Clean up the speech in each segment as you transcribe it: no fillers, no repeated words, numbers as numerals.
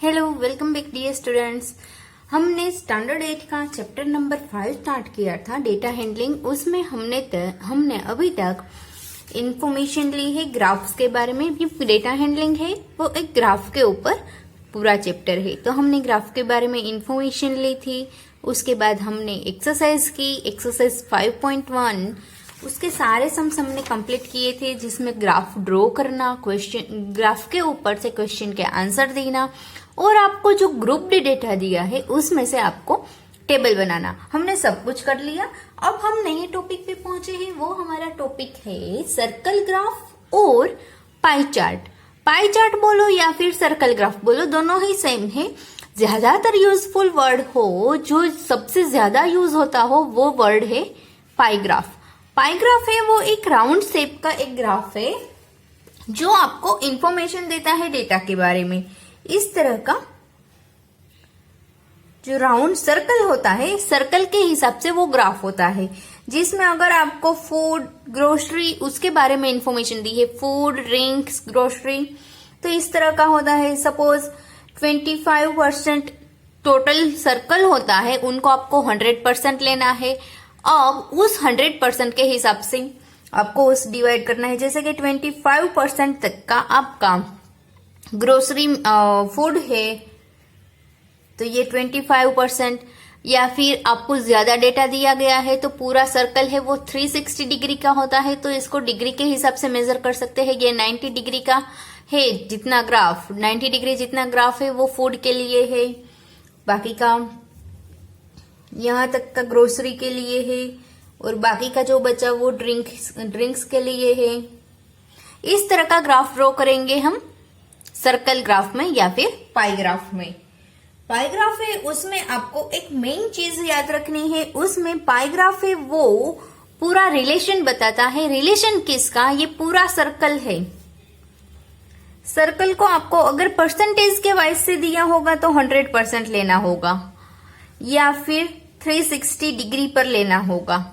Hello, welcome back dear students. हमने standard 8 का chapter number 5 start किया था, डेटा हैंडलिंग। उसमें हमने अभी तक इंफॉर्मेशन ली है ग्राफ्स के बारे में। ये डेटा हैंडलिंग है वो एक ग्राफ के ऊपर पूरा चैप्टर है। तो हमने ग्राफ के बारे में इंफॉर्मेशन ली थी। उसके बाद हमने एक्सरसाइज की, एक्सरसाइज 5.1। उसके सारे सम्स हमने कंप्लीट किए थे, जिसमें ग्राफ ड्रॉ करना, क्वेश्चन ग्राफ के ऊपर से क्वेश्चन के आंसर देना, और आपको जो ग्रुप डी डेटा दिया है उसमें से आपको टेबल बनाना। हमने सब कुछ कर लिया। अब हम नए टॉपिक पे पहुंचे हैं। वो हमारा टॉपिक है सर्कल ग्राफ और पाई चार्ट। पाई चार्ट बोलो या फिर सर्कल ग्राफ बोलो, दोनों ही सेम है। ज्यादातर यूजफुल वर्ड हो, जो सबसे ज्यादा यूज होता हो, वो वर्ड है पाई ग्राफ। पाई ग्राफ है वो एक राउंड शेप का एक ग्राफ है जो आपको इंफॉर्मेशन देता है डेटा के बारे में। इस तरह का जो राउंड सर्कल होता है, सर्कल के हिसाब से वो ग्राफ होता है, जिसमें अगर आपको फूड, ग्रोसरी, उसके बारे में इंफॉर्मेशन दी है, फूड, ड्रिंक्स, ग्रोसरी, तो इस तरह का होता है। सपोज 25% टोटल सर्कल होता है, उनको आपको 100% लेना है। अब उस 100% के हिसाब से आपको उस डिवाइड करना है। जैसे कि 25% तक का आपका ग्रोसरी फूड है तो ये 25%, या फिर आपको ज्यादा डेटा दिया गया है तो पूरा सर्कल है वो 360 डिग्री का होता है, तो इसको डिग्री के हिसाब से मेजर कर सकते हैं। ये 90 डिग्री का है, जितना ग्राफ 90 डिग्री जितना ग्राफ है वो फूड के लिए है, बाकी का यहाँ तक का ग्रोसरी के लिए है, और बाकी का जो बचा वो ड्रिंक्स के लिए है। इस तरह का ग्राफ ड्रॉ करेंगे हम सर्कल ग्राफ में या फिर पाई ग्राफ में। पाई ग्राफ है उसमें आपको एक मेन चीज याद रखनी है। उसमें पाई ग्राफ है वो पूरा रिलेशन बताता है। रिलेशन किसका? ये पूरा सर्कल है। सर्कल को आपको अगर परसेंटेज के वाइज से दिया होगा तो 100% लेना होगा, या फिर 360 डिग्री पर लेना होगा,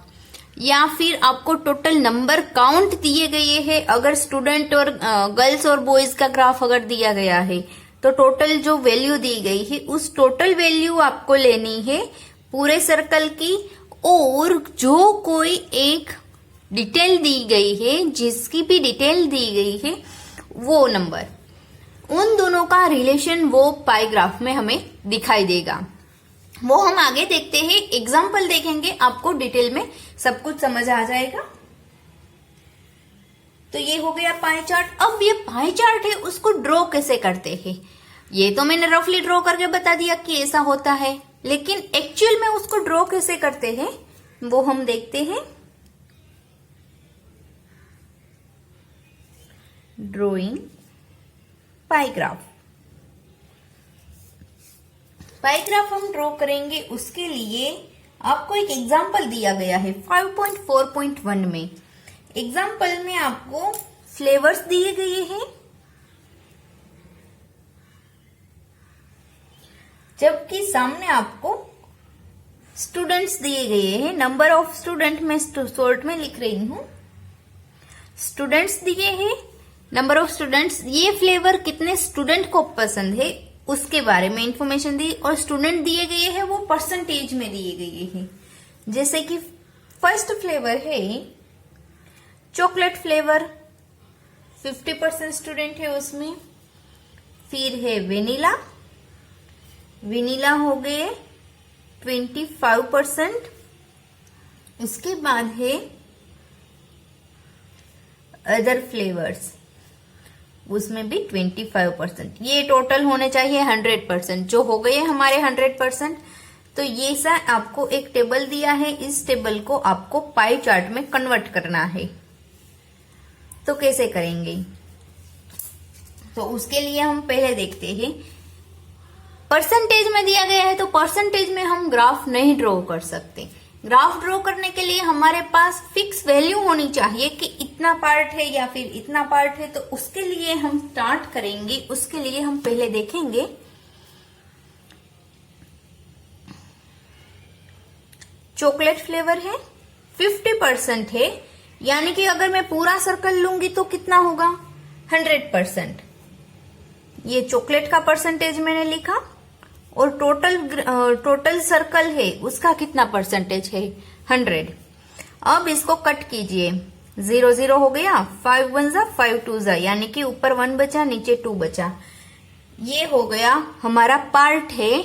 या फिर आपको टोटल नंबर काउंट दिए गए हैं। अगर स्टूडेंट और गर्ल्स और बॉयज का ग्राफ अगर दिया गया है तो टोटल जो वैल्यू दी गई है उस टोटल वैल्यू आपको लेनी है पूरे सर्कल की। और जो कोई एक डिटेल दी गई है, जिसकी भी डिटेल दी गई है, वो नंबर, उन दोनों का रिलेशन वो पाई ग्राफ में हमें दिखाई देगा। वो हम आगे देखते हैं, एग्जाम्पल देखेंगे, आपको डिटेल में सब कुछ समझ आ जाएगा। तो ये हो गया पाई चार्ट। अब ये पाई चार्ट है उसको ड्रॉ कैसे करते हैं, ये तो मैंने रफली ड्रॉ करके बता दिया कि ऐसा होता है, लेकिन एक्चुअल में उसको ड्रॉ कैसे करते हैं वो हम देखते हैं। ड्रॉइंग पाई ग्राफ। पाई ग्राफ हम ड्रॉ करेंगे, उसके लिए आपको एक एग्जाम्पल दिया गया है 5.4.1 में। एग्जाम्पल में आपको फ्लेवर्स दिए गए हैं, जबकि सामने आपको स्टूडेंट्स दिए गए हैं। नंबर ऑफ स्टूडेंट में शॉर्ट में लिख रही हूं, स्टूडेंट्स दिए हैं, नंबर ऑफ स्टूडेंट्स। ये फ्लेवर कितने स्टूडेंट को पसंद है उसके बारे में इंफॉर्मेशन दी, और स्टूडेंट दिए गए हैं वो परसेंटेज में दिए गए हैं। जैसे कि फर्स्ट फ्लेवर है चॉकलेट फ्लेवर, 50% स्टूडेंट है उसमें। फिर है वेनिला, वेनिला हो गए 25%। उसके बाद है अदर फ्लेवर्स, उसमें भी 25%। ये टोटल होने चाहिए 100%, जो हो गए हमारे 100%। तो ये सा आपको एक टेबल दिया है, इस टेबल को आपको पाई चार्ट में कन्वर्ट करना है। तो कैसे करेंगे, तो उसके लिए हम पहले देखते हैं। परसेंटेज में दिया गया है तो परसेंटेज में हम ग्राफ नहीं ड्रॉ कर सकते। ग्राफ ड्रॉ करने के लिए हमारे पास फिक्स वैल्यू होनी चाहिए कि इतना पार्ट है या फिर इतना पार्ट है। तो उसके लिए हम स्टार्ट करेंगे। उसके लिए हम पहले देखेंगे चॉकलेट फ्लेवर है, 50% है, यानी कि अगर मैं पूरा सर्कल लूंगी तो कितना होगा 100%। ये चॉकलेट का परसेंटेज मैंने लिखा, और टोटल सर्कल है उसका कितना परसेंटेज है, 100। अब इसको कट कीजिए, 0 0 हो गया, 5 1 जा 5 2 जा, यानी कि ऊपर 1 बचा नीचे 2 बचा। ये हो गया हमारा पार्ट है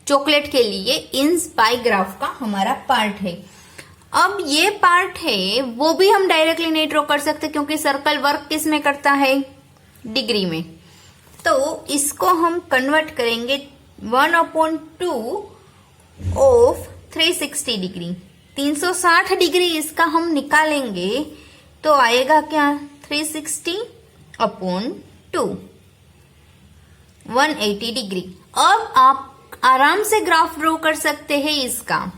चॉकलेट के लिए, इन पाई ग्राफ का हमारा पार्ट है। अब ये पार्ट है वो भी हम डायरेक्टली नहीं ड्रॉ कर सकते क्योंकि सर्कल वर्क किस में करता है, डिग्री में। तो इसको हम कन्वर्ट करेंगे 1/2 ऑफ 360 डिग्री, 360 डिग्री इसका हम निकालेंगे तो आएगा क्या, 360/2, 180 डिग्री। अब आप आराम से ग्राफ ड्रॉ कर सकते हैं इसका।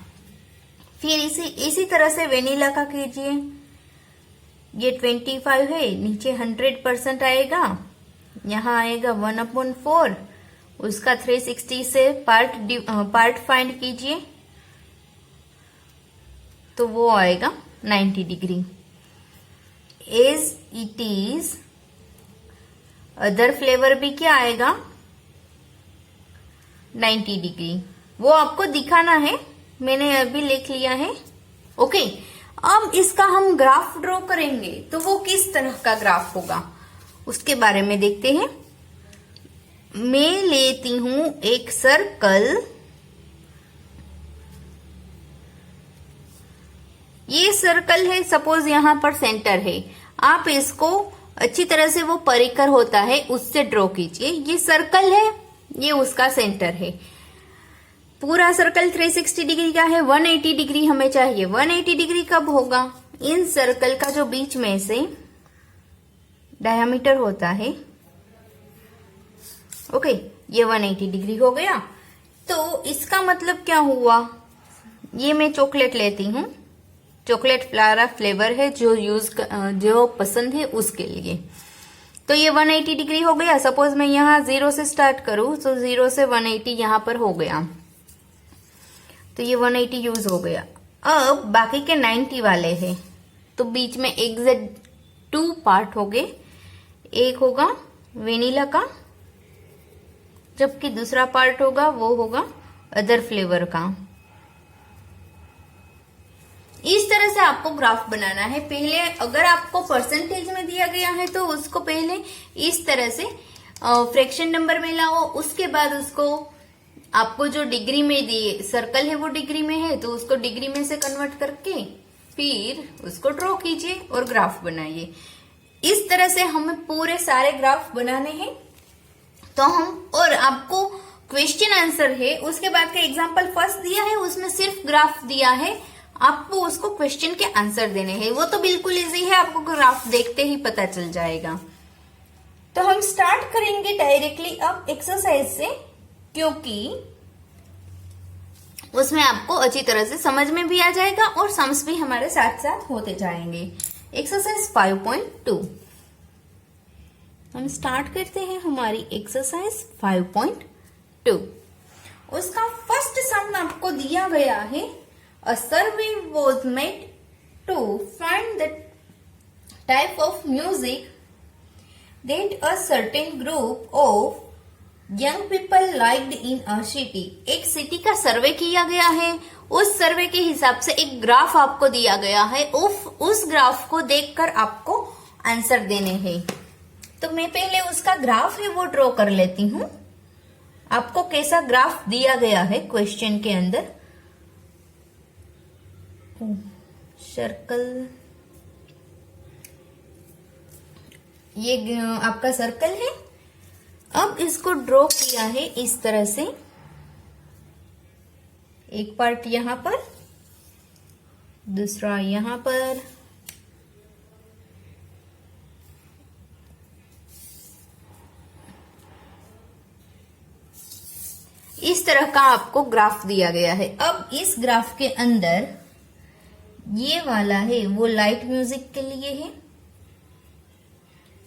फिर इसी तरह से वेनिला का कीजिए, ये 25 है, नीचे 100% आएगा, यहाँ आएगा 1/4, उसका 360 से पार्ट फाइंड कीजिए तो वो आएगा 90 degree. As it is other flavour भी क्या आएगा, 90 डिग्री। वो आपको दिखाना है, मैंने अभी लिख लिया है। ओके, अब इसका हम ग्राफ ड्रॉ करेंगे तो वो किस तरह का ग्राफ होगा उसके बारे में देखते हैं। मैं लेती हूं एक सर्कल, ये सर्कल है, सपोज यहां पर सेंटर है, आप इसको अच्छी तरह से वो परिकर होता है उससे ड्रॉ कीजिए। ये सर्कल है, ये उसका सेंटर है। पूरा सर्कल 360 डिग्री का है, 180 डिग्री हमें चाहिए। 180 डिग्री कब होगा, इन सर्कल का जो बीच में से डायमीटर होता है। ओके, ये 180 डिग्री हो गया। तो इसका मतलब क्या हुआ, ये मैं चॉकलेट लेती हूं, चॉकलेट फ्लेवर है जो पसंद है उसके लिए। तो ये 180 डिग्री हो गया। सपोज मैं यहाँ 0 से स्टार्ट करूं तो 0 से 180 यहाँ पर हो गया, तो ये 180 यूज हो गया। अब बाकी के 90 वाले हैं, तो बीच में एग्जैक्ट 2 पार्ट हो गए। एक होगा वेनिला का, जबकि दूसरा पार्ट होगा वो होगा अदर फ्लेवर का। इस तरह से आपको ग्राफ बनाना है। पहले अगर आपको परसेंटेज में दिया गया है तो उसको पहले इस तरह से फ्रैक्शन नंबर में लाओ, उसके बाद उसको आपको जो डिग्री में दिए सर्कल है वो डिग्री में है तो उसको डिग्री में से कन्वर्ट करके फिर उसको ड्रॉ कीजिए और ग्राफ बनाइए। इस तरह से हमें पूरे सारे ग्राफ बनाने हैं। तो हम, और आपको क्वेश्चन आंसर है, उसके बाद का एग्जाम्पल फर्स्ट दिया है उसमें सिर्फ ग्राफ दिया है, आपको उसको क्वेश्चन के आंसर देने हैं। वो तो बिल्कुल इजी है, आपको ग्राफ देखते ही पता चल जाएगा। तो हम स्टार्ट करेंगे डायरेक्टली अब एक्सरसाइज से, क्योंकि उसमें आपको अच्छी तरह से समझ में भी आ जाएगा और सम्स भी हमारे साथ साथ होते जाएंगे। एक्सरसाइज 5.2 हम स्टार्ट करते हैं हमारी एक्सरसाइज 5.2। उसका फर्स्ट सम आपको दिया गया है, a survey was made to find the type of music that a certain group of young people liked in a city। एक सिटी का सर्वे किया गया है, उस सर्वे के हिसाब से एक ग्राफ आपको दिया गया है। उस ग्राफ को देखकर आपको आंसर देने हैं। तो मैं पहले उसका ग्राफ है वो ड्रॉ कर लेती हूं। आपको कैसा ग्राफ दिया गया है क्वेश्चन के अंदर, सर्कल, ये आपका सर्कल है। अब इसको ड्रॉ किया है इस तरह से, एक पार्ट यहां पर, दूसरा यहां पर, इस तरह का आपको ग्राफ दिया गया है। अब इस ग्राफ के अंदर ये वाला है वो लाइट म्यूजिक के लिए है,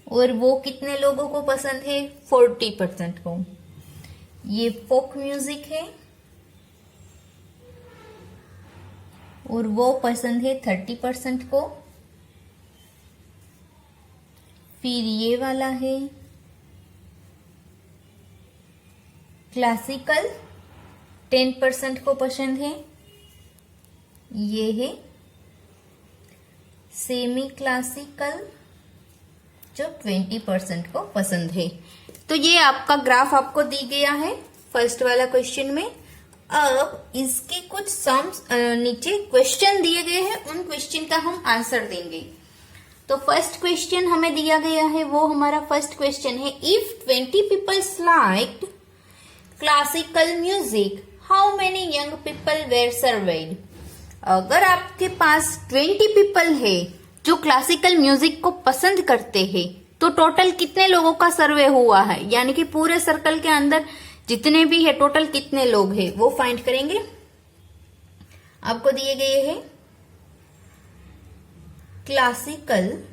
और वो कितने लोगों को पसंद है, 40% को। ये फोक म्यूजिक है और वो पसंद है 30% को। फिर ये वाला है क्लासिकल 10% को पसंद है, ये है सेमी क्लासिकल जो 20% को पसंद है। तो ये आपका ग्राफ आपको दी गया है फर्स्ट वाला क्वेश्चन में। अब इसके कुछ सम्स नीचे क्वेश्चन दिए गए हैं, उन क्वेश्चन का हम आंसर देंगे। तो फर्स्ट क्वेश्चन हमें दिया गया है, वो हमारा फर्स्ट क्वेश्चन है, if 20 peoples liked classical music how many young people were surveyed. अगर आपके पास 20 पीपल है जो क्लासिकल म्यूजिक को पसंद करते हैं, तो टोटल कितने लोगों का सर्वे हुआ है, यानी कि पूरे सर्कल के अंदर जितने भी है टोटल कितने लोग हैं वो फाइंड करेंगे। आपको दिए गए हैं क्लासिकल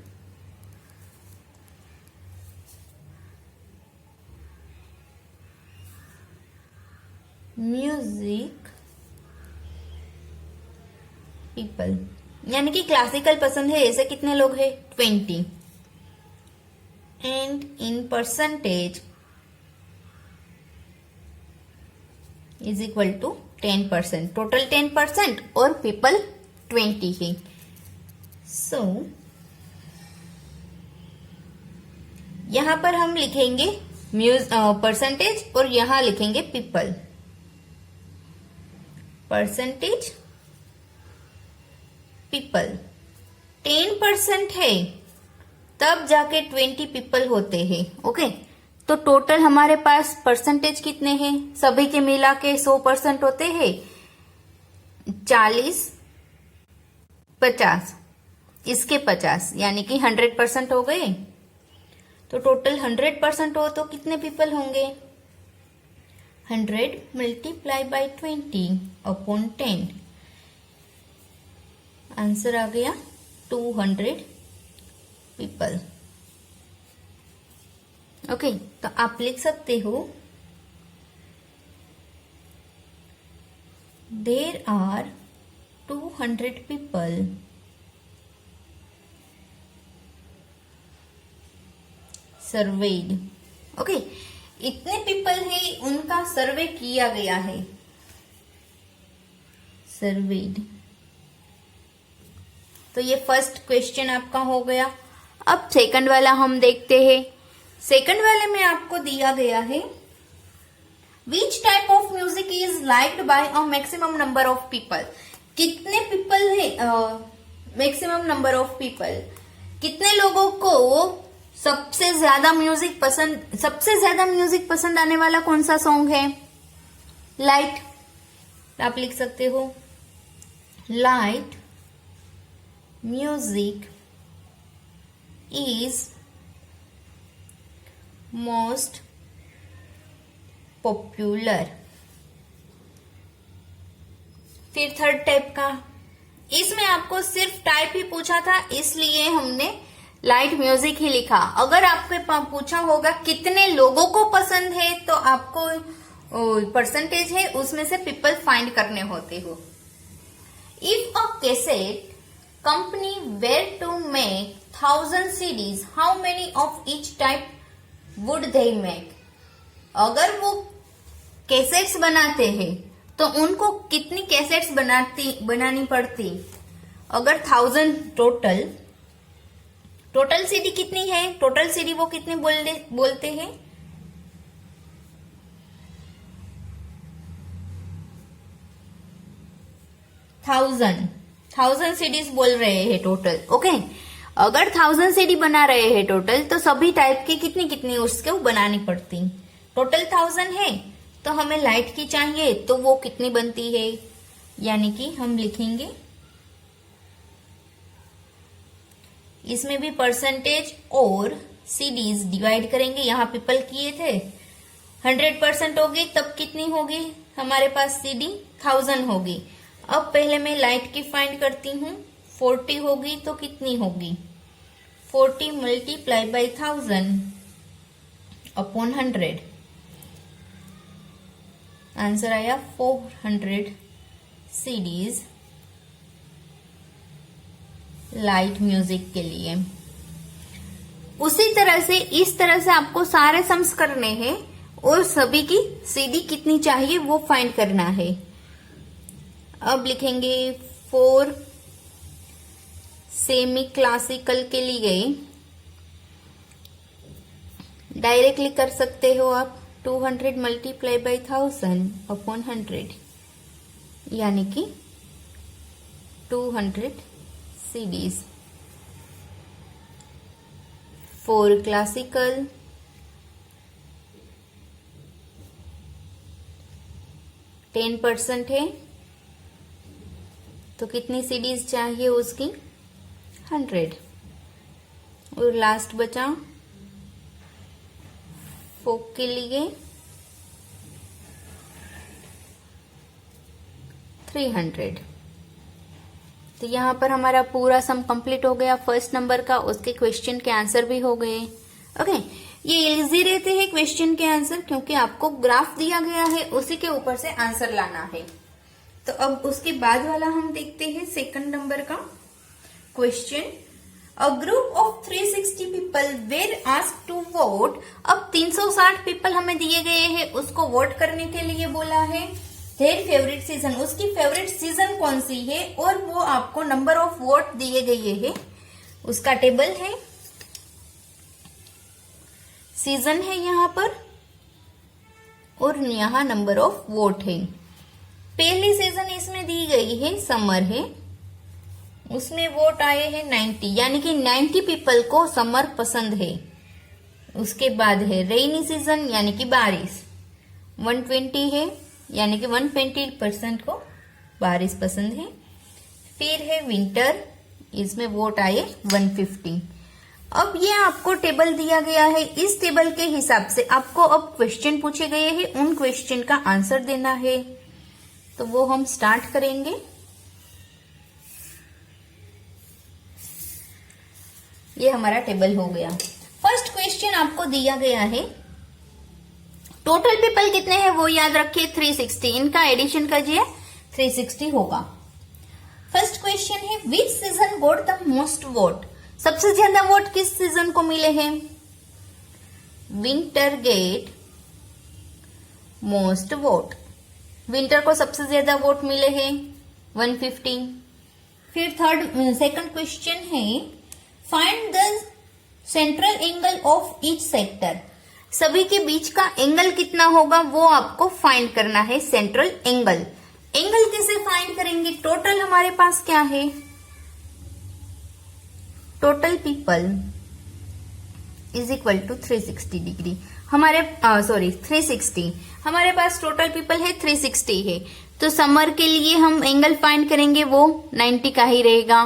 म्यूजिक पीपल, यानी कि क्लासिकल पसंद है ऐसे कितने लोग हैं 20, and in percentage is equal to 10%, total 10% और पीपल 20 है। सो यहां पर हम लिखेंगे परसेंटेज और यहां लिखेंगे पीपल। परसेंटेज पीपल 10% है तब जाके 20 पीपल होते हैं। ओके, तो टोटल हमारे पास परसेंटेज कितने हैं, सभी के मिला के 100% होते हैं, 40 50, इसके 50 यानी कि 100% हो गए। तो टोटल 100% हो तो कितने पीपल होंगे, 100 मल्टीप्लाई बाई 20 अपॉन 10, आंसर आ गया 200 पीपल। ओके, तो आप लिख सकते हो there are 200 people surveyed. Okay, इतने पीपल है उनका सर्वे किया गया है, सर्वेड। तो ये फर्स्ट क्वेश्चन आपका हो गया। अब सेकंड वाला हम देखते हैं। सेकंड वाले में आपको दिया गया है which type of music is liked by a maximum number of people. कितने पीपल है, मैक्सिमम नंबर ऑफ पीपल, कितने लोगों को सबसे ज्यादा म्यूजिक पसंद आने वाला कौन सा सॉन्ग है, लाइट। आप लिख सकते हो light music is most popular. फिर थर्ड टाइप का, इसमें आपको सिर्फ टाइप ही पूछा था इसलिए हमने लाइट म्यूजिक ही लिखा। अगर आपके पूछा होगा कितने लोगों को पसंद है तो आपको परसेंटेज है उसमें से पीपल फाइंड करने होते हो। If a cassette company were to make 1000 CDs, how many of each type would they make. अगर वो कैसेट्स बनाते हैं तो उनको कितनी कैसेट्स बनानी पड़ती। अगर 1000 टोटल सीडी कितनी है, टोटल सीडी वो कितने बोलते हैं, 1000 सीडीज बोल रहे हैं टोटल। ओके, अगर 1000 सीडी बना रहे हैं टोटल तो सभी टाइप की कितनी उसके बनानी पड़ती। टोटल 1000 है तो हमें लाइट की चाहिए तो वो कितनी बनती है, यानी कि हम लिखेंगे इसमें भी परसेंटेज और सीडीज डिवाइड करेंगे। यहाँ पीपल किए थे 100% होगी तब कितनी होगी हमारे पास सीडी 1000 होगी। अब पहले मैं लाइट की फाइंड करती हूँ, 40 होगी तो कितनी होगी, 40 मल्टीप्लाई बाई 1000 अपॉन 100, आंसर आया 400 सीडीज लाइट म्यूजिक के लिए। उसी तरह से इस तरह से आपको सारे सम्स करने हैं और सभी की सीडी कितनी चाहिए वो फाइंड करना है। अब लिखेंगे 4 सेमी क्लासिकल के लिए डायरेक्टली कर सकते हो आप 200 मल्टीप्लाई बाई 1000 अपॉन 100 यानी कि 200 सीडीज। 4 क्लासिकल 10% है तो कितनी सीडीज चाहिए उसकी 100। और लास्ट बचा फोक के लिए 300। तो यहाँ पर हमारा पूरा सम कंप्लीट हो गया फर्स्ट नंबर का, उसके क्वेश्चन के आंसर भी हो गए। ओके, ये इजी रहते हैं क्वेश्चन के आंसर क्योंकि आपको ग्राफ दिया गया है उसी के ऊपर से आंसर लाना है। तो अब उसके बाद वाला हम देखते हैं सेकंड नंबर का question. A group of 360 people were asked to vote. अब 360 पीपल हमें दिए गए हैं, उसको वोट करने के लिए बोला है। देयर फेवरेट सीजन, उसकी फेवरेट सीजन कौन सी है और वो आपको नंबर ऑफ वोट दिए गए हैं, उसका टेबल है, सीजन है यहाँ पर और यहाँ नंबर ऑफ वोट है। पहली सीजन इसमें दी गई है समर है, उसमें वोट आए हैं 90 यानी कि 90 पीपल को समर पसंद है। उसके बाद है रेनी सीजन यानी कि बारिश 120 है यानी कि 120% को बारिश पसंद है। फिर है विंटर, इसमें वोट आए 150। अब ये आपको टेबल दिया गया है, इस टेबल के हिसाब से आपको अब क्वेश्चन पूछे गए हैं, उन क्वेश्चन का आंसर देना है। तो वो हम स्टार्ट करेंगे। ये हमारा टेबल हो गया। फर्स्ट क्वेश्चन आपको दिया गया है, टोटल पीपल कितने हैं वो याद रखिए 360, इनका एडिशन कीजिए 360 होगा। फर्स्ट क्वेश्चन है विच season goat the most vote. सबसे ज्यादा वोट किस सीजन को मिले हैं? Winter get most vote, winter को सबसे ज्यादा वोट मिले हैं 150। फिर सेकंड क्वेश्चन है find the central angle of each sector. सभी के बीच का एंगल कितना होगा वो आपको फाइंड करना है, सेंट्रल एंगल। एंगल कैसे फाइंड करेंगे? टोटल हमारे पास क्या है, total people is equal to 360 degree. हमारे 360, हमारे पास टोटल पीपल है 360 है, तो समर के लिए हम एंगल फाइंड करेंगे वो 90 का ही रहेगा,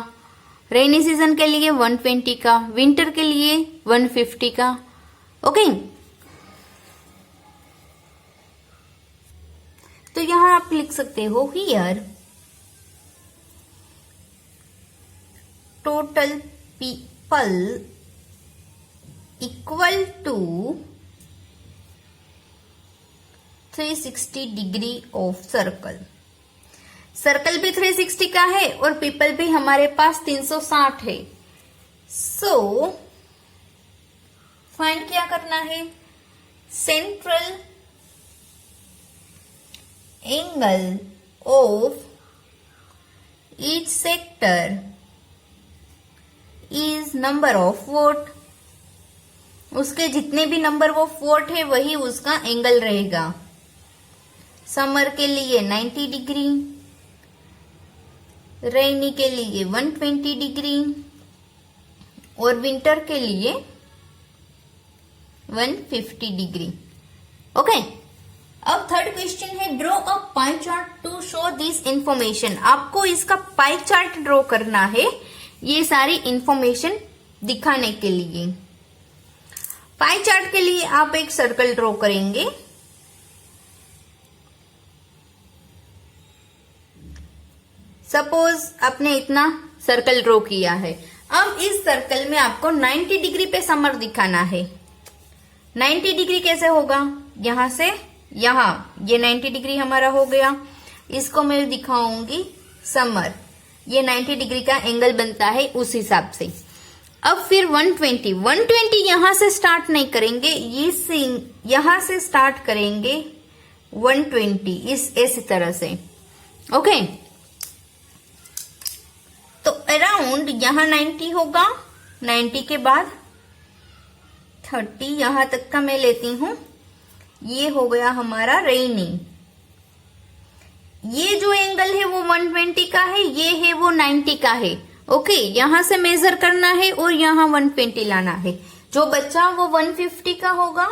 रेनी सीजन के लिए 120 का, विंटर के लिए 150 का। ओके, तो यहां आप लिख सकते हो here total people equal to 360 degree of circle. Circle भी 360 का है और पीपल भी हमारे पास 360 है। सो फाइंड क्या करना है, central angle of each sector is number of vote. उसके जितने भी नंबर ऑफ वोट है वही उसका एंगल रहेगा। समर के लिए 90 डिग्री, रेनी के लिए 120 डिग्री और विंटर के लिए 150 डिग्री। ओके, अब थर्ड क्वेश्चन है draw a pie chart to show this information. आपको इसका पाई चार्ट ड्रॉ करना है, ये सारी इंफॉर्मेशन दिखाने के लिए। पाई चार्ट के लिए आप एक सर्कल ड्रॉ करेंगे। सपोज आपने इतना सर्कल ड्रॉ किया है। अब इस सर्कल में आपको 90 डिग्री पे समर दिखाना है। 90 डिग्री कैसे होगा, यहां से यहां, ये 90 डिग्री हमारा हो गया। इसको मैं दिखाऊंगी समर, ये 90 डिग्री का एंगल बनता है उस हिसाब से। अब फिर 120 यहां से स्टार्ट नहीं करेंगे, ये यहां से स्टार्ट करेंगे 120 इस तरह से। ओके, तो अराउंड यहां 90 होगा, 90 के बाद 30 यहां तक का मैं लेती हूं। ये हो गया हमारा रेनी। ये जो एंगल है वो 120 का है, ये है वो 90 का है। ओके, यहां से मेजर करना है और यहां 120 लाना है। जो बच्चा वो 150 का होगा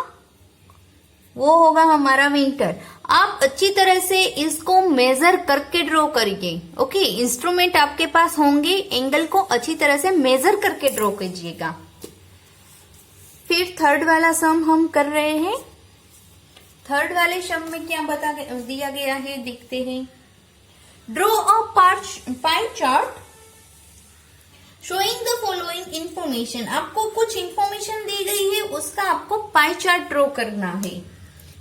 वो होगा हमारा विंटर। आप अच्छी तरह से इसको मेजर करके ड्रॉ करिए। ओके, इंस्ट्रूमेंट आपके पास होंगे, एंगल को अच्छी तरह से मेजर करके ड्रॉ कीजिएगा। फिर थर्ड वाला सम हम कर रहे हैं। थर्ड वाले सम में क्या बता दिया गया है, देखते हैं। Draw a pie chart showing the following information. आपको कुछ इंफॉर्मेशन दी गई है, उसका आपको पाई चार्ट ड्रॉ करना है।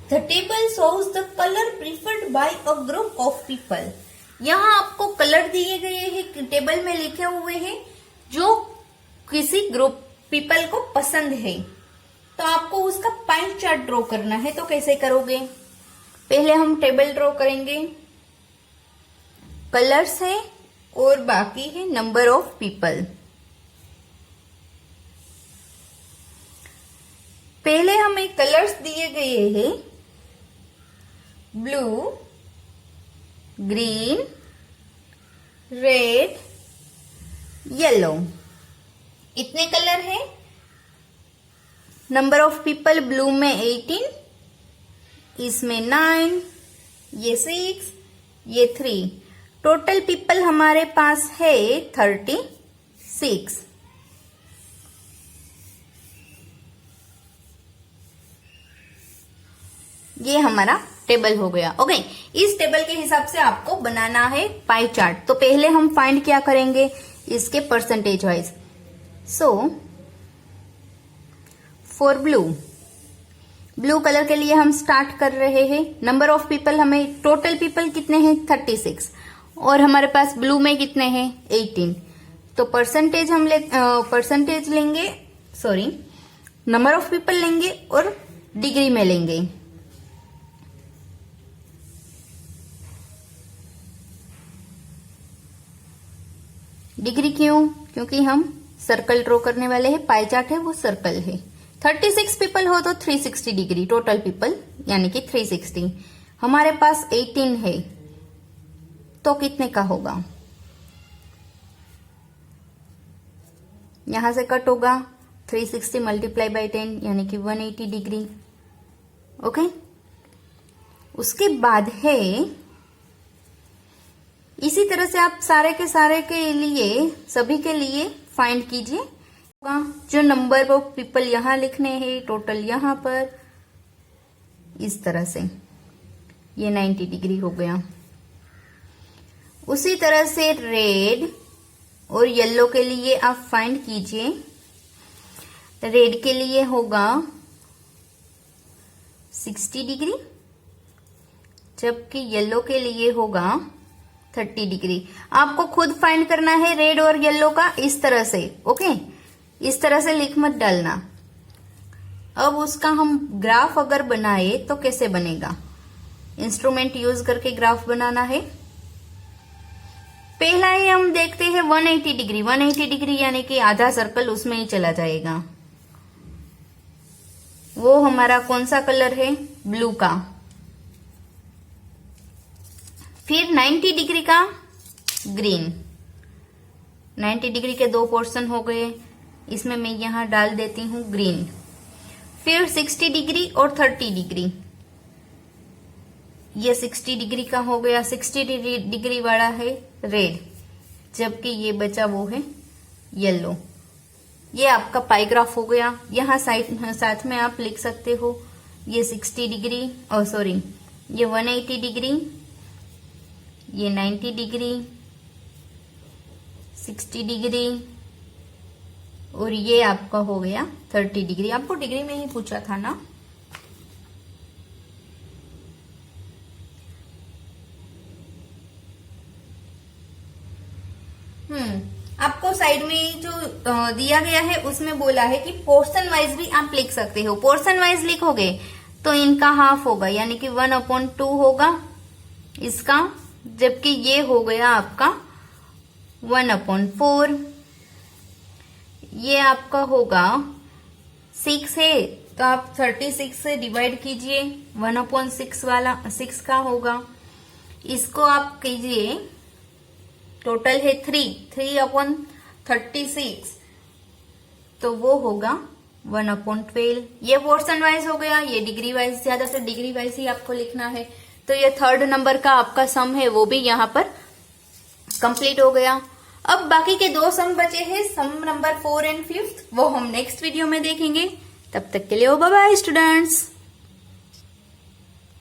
The table shows the colour preferred by a group of people. यहाँ आपको कलर दिए गए हैं, टेबल में लिखे हुए हैं जो किसी ग्रुप पीपल को पसंद है। तो आपको उसका पाई चार्ट ड्रॉ करना है। तो कैसे करोगे, पहले हम टेबल ड्रॉ करेंगे, कलर्स है और बाकी है नंबर ऑफ पीपल। पहले हमें कलर्स दिए गए हैं ब्लू, ग्रीन, रेड, येलो, इतने कलर हैं। नंबर ऑफ पीपल ब्लू में 18, इसमें 9, ये 6, ये 3। टोटल पीपल हमारे पास है 36। ये हमारा टेबल हो गया। ओके, इस टेबल के हिसाब से आपको बनाना है पाई चार्ट। तो पहले हम फाइंड क्या करेंगे, इसके percentage wise. So for blue colour के लिए हम स्टार्ट कर रहे हैं। नंबर ऑफ पीपल, हमें टोटल पीपल कितने हैं 36 और हमारे पास ब्लू में कितने हैं 18। तो परसेंटेज हम परसेंटेज लेंगे, सॉरी नंबर ऑफ पीपल लेंगे और डिग्री में लेंगे। डिग्री क्यों, क्योंकि हम सर्कल ड्रॉ करने वाले हैं, पाई चार्ट है वो सर्कल है। 36 पीपल हो तो 360 डिग्री टोटल पीपल, यानी कि 360। हमारे पास 18 है तो कितने का होगा, यहां से कट होगा 360 मल्टीप्लाई बाई 10 यानी कि 180 डिग्री। ओके, उसके बाद है इसी तरह से आप सारे के लिए सभी के लिए फाइंड कीजिए। जो नंबर ऑफ पीपल यहां लिखने हैं टोटल यहां पर, इस तरह से ये 90 डिग्री हो गया। उसी तरह से रेड और येलो के लिए आप फाइंड कीजिए। रेड के लिए होगा 60 डिग्री, जबकि येलो के लिए होगा 30 डिग्री। आपको खुद फाइंड करना है रेड और येलो का, इस तरह से। ओके, इस तरह से लिख मत डालना। अब उसका हम ग्राफ अगर बनाए तो कैसे बनेगा, इंस्ट्रूमेंट यूज करके ग्राफ बनाना है। पहला ही हम देखते हैं 180 डिग्री। 180 डिग्री यानी कि आधा सर्कल उसमें ही चला जाएगा। वो हमारा कौन सा कलर है, ब्लू का। फिर 90 डिग्री का ग्रीन। 90 डिग्री के दो पोर्शन हो गए, इसमें मैं यहां डाल देती हूं ग्रीन। फिर 60 डिग्री और 30 डिग्री, ये 60 डिग्री का हो गया। 60 डिग्री वाला है रेड, जबकि ये बचा वो है येलो। ये आपका पाई ग्राफ हो गया। यहाँ साथ में आप लिख सकते हो ये 60 डिग्री और सॉरी ये 180 डिग्री, ये 90 डिग्री, 60 डिग्री और ये आपका हो गया 30 डिग्री। आपको डिग्री में ही पूछा था ना। आपको साइड में जो दिया गया है उसमें बोला है कि पोर्शन वाइज भी आप लिख सकते हो। पोर्शन वाइज लिखोगे तो इनका हाफ होगा, यानी कि 1/2 होगा इसका, जबकि ये हो गया आपका 1/4। ये आपका होगा 6 है, तो आप 36 से डिवाइड कीजिए, 1/6 वाला 6 का होगा। इसको आप कीजिए, टोटल है 3/36, तो वो होगा 1/12। ये पोर्शन वाइज हो गया, ये डिग्री वाइज, ज्यादातर डिग्री वाइज ही आपको लिखना है। तो ये थर्ड नंबर का आपका सम है, वो भी यहाँ पर कंप्लीट हो गया। अब बाकी के 2 सम बचे हैं, सम नंबर 4 एंड 5, वो हम नेक्स्ट वीडियो में देखेंगे। तब तक के लिए बाय बाय स्टूडेंट्स।